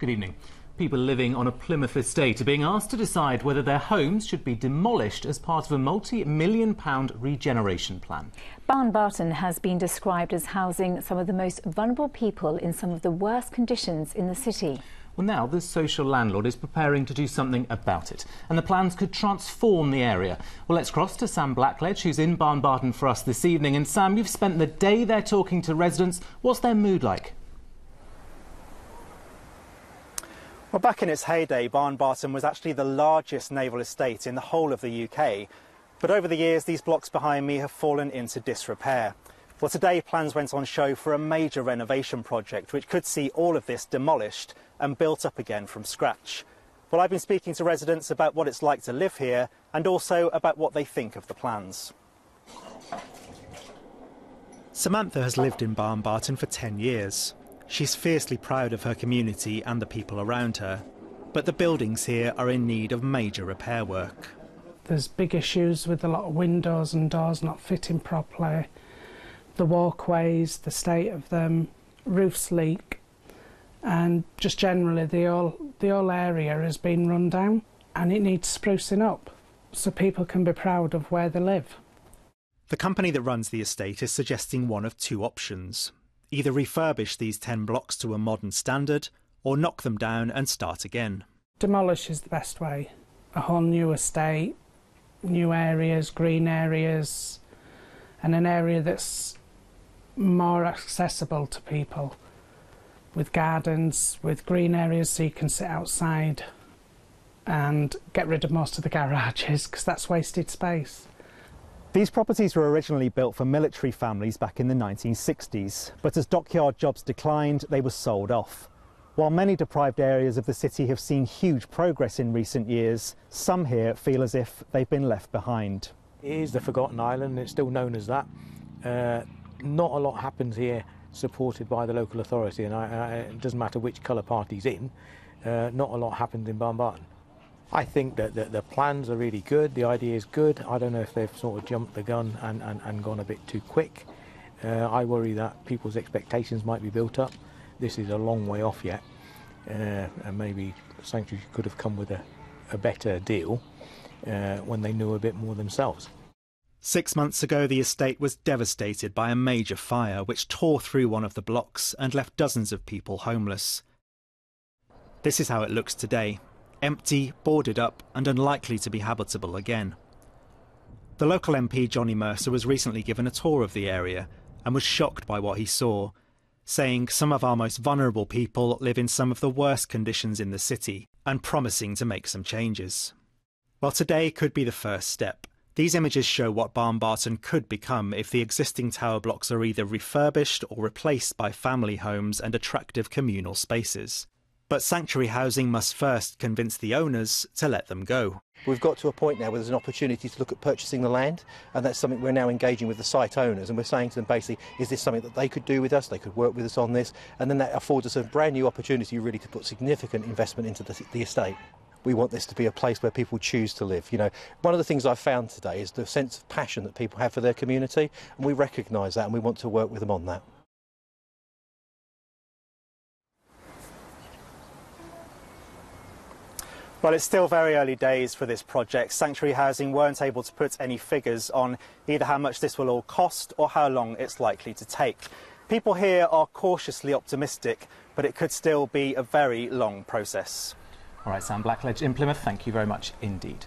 Good evening. People living on a Plymouth estate are being asked to decide whether their homes should be demolished as part of a multi-million-pound regeneration plan. Barton has been described as housing some of the most vulnerable people in some of the worst conditions in the city. Well, now the social landlord is preparing to do something about it, and the plans could transform the area. Well, let's cross to Sam Blackledge, who's in Barton for us this evening. And Sam, you've spent the day there talking to residents. What's their mood like? Well, back in its heyday, Barton was actually the largest naval estate in the whole of the UK. But over the years, these blocks behind me have fallen into disrepair. Well, today plans went on show for a major renovation project, which could see all of this demolished and built up again from scratch. Well, I've been speaking to residents about what it's like to live here and also about what they think of the plans. Samantha has lived in Barton for 10 years. She's fiercely proud of her community and the people around her, but the buildings here are in need of major repair work. There's big issues with a lot of windows and doors not fitting properly, the walkways, the state of them, roofs leak, and just generally the whole area has been run down and it needs sprucing up so people can be proud of where they live. The company that runs the estate is suggesting one of two options. Either refurbish these 10 blocks to a modern standard or knock them down and start again. Demolish is the best way. A whole new estate, new areas, green areas, and an area that's more accessible to people, with gardens, with green areas so you can sit outside, and get rid of most of the garages because that's wasted space. These properties were originally built for military families back in the 1960s, but as dockyard jobs declined, they were sold off. While many deprived areas of the city have seen huge progress in recent years, some here feel as if they've been left behind. It is the forgotten island, it's still known as that. Not a lot happens here supported by the local authority, and it doesn't matter which colour party's in, not a lot happens in Barton. I think that the plans are really good, the idea is good. I don't know if they've sort of jumped the gun and gone a bit too quick. I worry that people's expectations might be built up. This is a long way off yet, and maybe Sanctuary could have come with a better deal when they knew a bit more themselves. 6 months ago, the estate was devastated by a major fire which tore through one of the blocks and left dozens of people homeless. This is how it looks today. Empty, boarded up and unlikely to be habitable again. The local MP Johnny Mercer was recently given a tour of the area and was shocked by what he saw, saying some of our most vulnerable people live in some of the worst conditions in the city and promising to make some changes. Well, today could be the first step. These images show what Barton could become if the existing tower blocks are either refurbished or replaced by family homes and attractive communal spaces. But Sanctuary Housing must first convince the owners to let them go. We've got to a point now where there's an opportunity to look at purchasing the land, and that's something we're now engaging with the site owners, and we're saying to them basically, is this something that they could do with us, they could work with us on this, and then that affords us a brand new opportunity really to put significant investment into the estate. We want this to be a place where people choose to live. You know, one of the things I've found today is the sense of passion that people have for their community, and we recognise that and we want to work with them on that. Well, it's still very early days for this project. Sanctuary Housing weren't able to put any figures on either how much this will all cost or how long it's likely to take. People here are cautiously optimistic, but it could still be a very long process. All right, Sam Blackledge in Plymouth, thank you very much indeed.